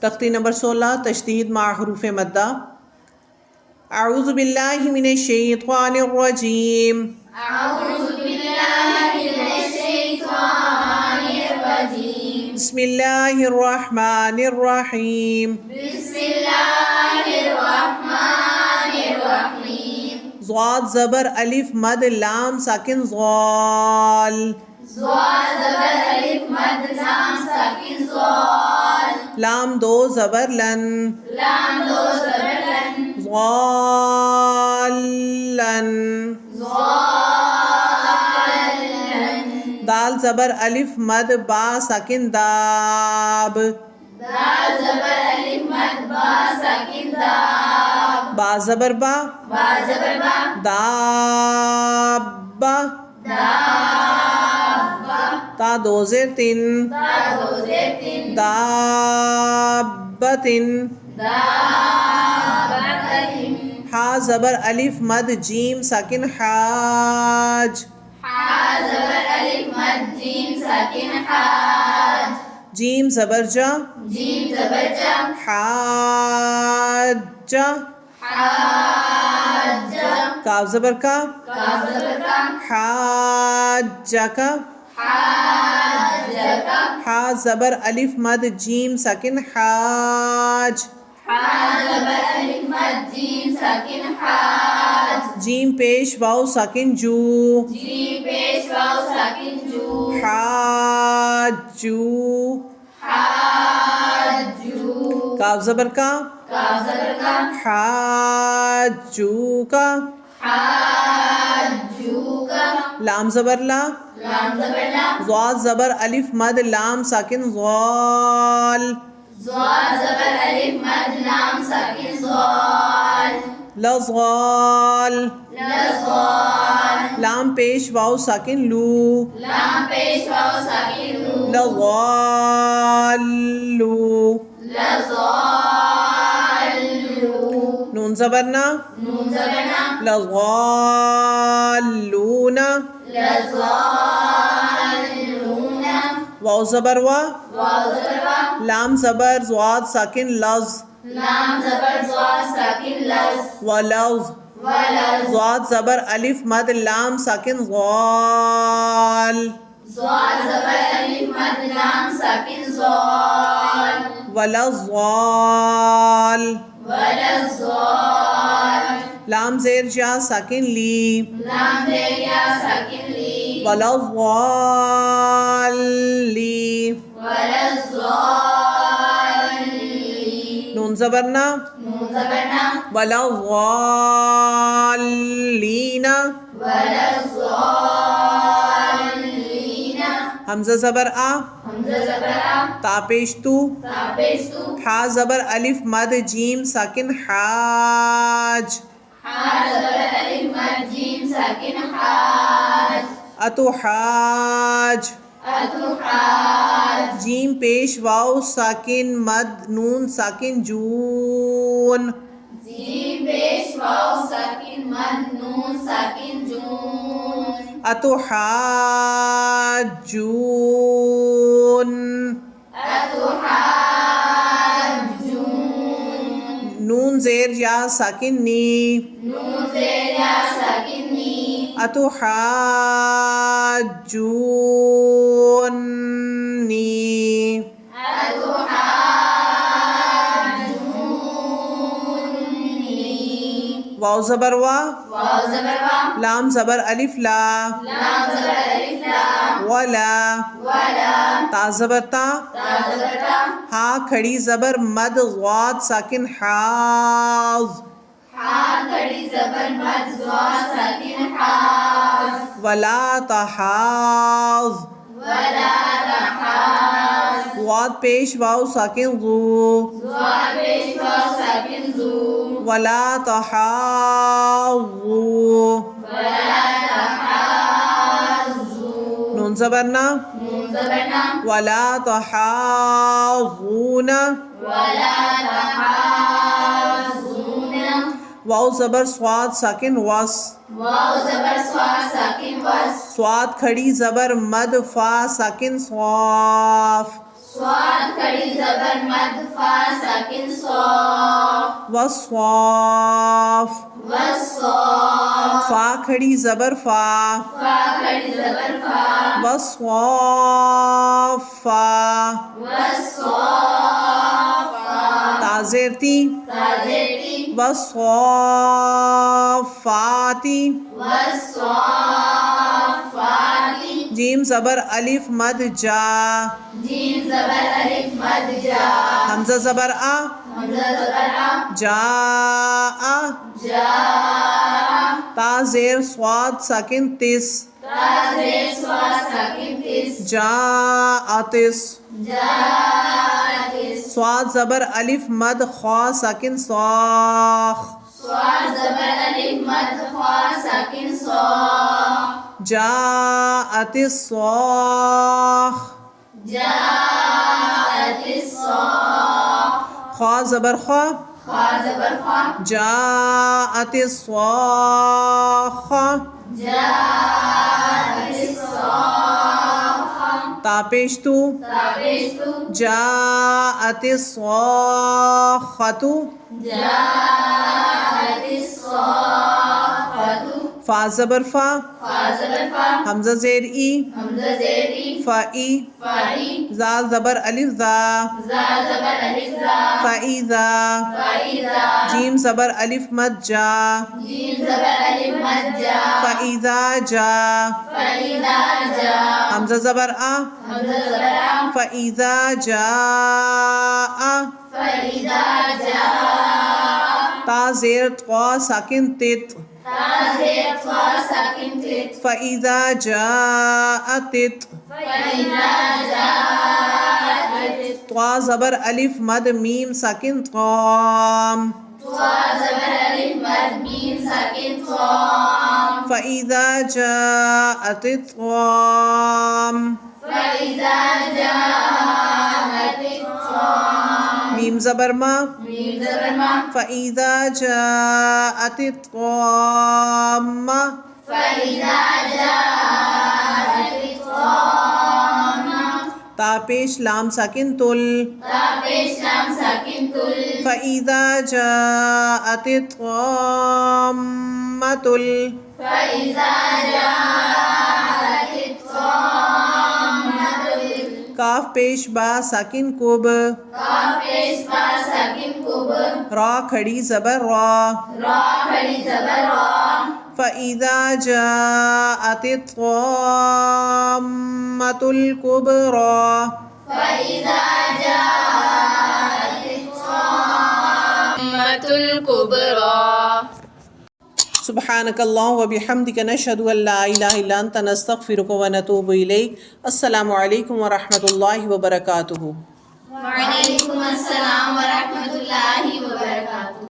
تختی نمبر 16 تشدید مع حروف مدہ. اعوذ باللہ من الشیطان الرجیم. اعوذ باللہ من الشیطان الرجیم. بسم اللہ الرحمن الرحیم. بسم اللہ الرحمن الرحیم. ضاد زبر الف مد لام ساکن ضال. ضاد زبر الف مد لام ساکن ضال. لام دو زبر لن. لام دو زبر لن. ضالن. ضالن. دال زبر الف مد با ساکن داب. دال زبر الف مد با ساکن داب. با زبر با. با زبر با. دابا. دابا. تا دو زیر تین. تا دو زیر تین. دابتن. دابتن. حا زبر الف مد جیم ساکن حاج. حا زبر الف مد جیم ساکن حاج. جیم زبر جا. جیم زبر جا. حاجا. حاجا. کاف زبر کا. کاف زبر کا. حاجکا. حاجکا. حا زبر الف مد جیم ساکن حاج. حا زبر الف مد جیم ساکن حاج. جیم پیش واو ساکن جو. جیم پیش واو ساکن جو. حاجو. حاجو. کاف زبر کا. کاف زبر کا. حاجو کا. حاجوکا. لام زبر لا. لام زبر لا. ضاد زبر الف مد لام ساکن ضال. ضاد زبر الف مد لام ساکن ضال. لضال. لضال. لام پیش واو ساکن لو. لام پیش واو ساکن لو. لضالو. لضالو. نون زبر نا. نون زبر نا. لضالون. لضالون. واو زبر وا. واو زبر وا. لام زبر ضاد ساکن لظ. لام زبر ضاد ساکن لز. ولظ. ولز. ضاد زبر الف مد لام ساکن ضال. ضاد زبر الف مد لام ساکن ضال. ولضال. ولضال. لام زیر جا ساکن لی. لام زیر یا ساکن لی. ولضالی. ولضالین. نون زبر نا. نون زبر نا. ولضالین. ولضالین. حمزہ زبر آ. حمزہ زبر آ. تا پیش تو. تا پیش تو. حا زبر الف مد جیم ساکن حاج. حا زبر الف مد جیم ساکن حاج. اتو حاج. اتو حاج. جیم پیش واو ساکن مد نون ساکن جون. جیم پیش واو ساکن مد نون ساکن جون. اتو حاجون. اتو حاجون. نون زیر یا ساکن نی. نون زیر یا ساکن نی. اتو حاجونی. اتو حاجونی. واو زبر وا. واو زبر وا. لام زبر الف لا. لام زبر الف لا. ولا. ولا. تا زبر تا. تا زبر تا. ہا کھڑی زبر مد ضاد ساکن حاض. حا کھڑی زبر مد ضاد ساکن حاض. ولا تحاض. ولا تحاض. ضاد پیش واو ساکن ضو. ضاد پیش واو ساکن ضو. ولا تحاضوا. ولا تحاضوا. نون زبر نا. نون زبر نا. ولا تحاضون. ولا تحاضون. واو زبر صاد ساکن وس. واو زبر صاد ساکن وس. صاد کھڑی زبر مد فا ساکن صاف. صاد کھڑی زبر مد فا ساکن صا والصاف والصاف فا کھڑی زبر فا فا کھڑی زبر فا والصافا والصاف تا زیر تی تازیتی والصافاتی والصافاتی جیم زبر الف مد جا جیم زبر الف مد جا حمزہ زبر آ حمزہ زبر آ جا جا تا زیر صاد ساکن تس تازیر صاد ساکن تس جا آتس جاتس صاد زبر الف مد خوا ساکن صاخ صاد زبر الف مد خوا ساکن صا جاءت الصاخ جاءت الصاخ خوا زبر خوا خا زبر خا جاءت الصاخ جاءت الصاخ تا پیش تو تابشتو جاءت الصاخة جاءت الصاخة فا زبر فا فا زبر فا حمزہ زیر ای حمزہ زیر ای فا ای فائی زال زبر الف ذا زا زبر الف زا فإذا فائزا جیم زبر الف مد جا جیم زبر الف مد جا فإذا جا فائزا جا حمزہ زبر آ حمزہ زبر آ فإذا جاء فائزا جا تا زیر طوا ساکن تت تازیر طا ساکن تت فإذا جاءت فائزا جا طوا زبر الف مد میم ساکن طام طا زبر الف مد میم ساکن طام فإذا جاءت الطام فائزا جاءت الطام میم زبر ما میم زبر ما فإذا جاءت الطامة فائزا جاءت الطام تا پیش لام ساکن تل تابش لام ساکن تل فإذا جاءت الطامة فائزا جاءت الطامة کاف پیش با ساکن کب کافش با ساکن کب را کھڑی زبر را را کھڑی زبر را فإذا جاءت الطامة الكبرى فائزا جاءت الطامة الكبرى سبحانك اللهم وبحمدك نشهد أن لا إله إلا أنت نستغفرك ونتوب إليك السلام عليكم ورحمة الله وبركاته وعلیکم السلام ورحمۃ اللہ وبرکاتہ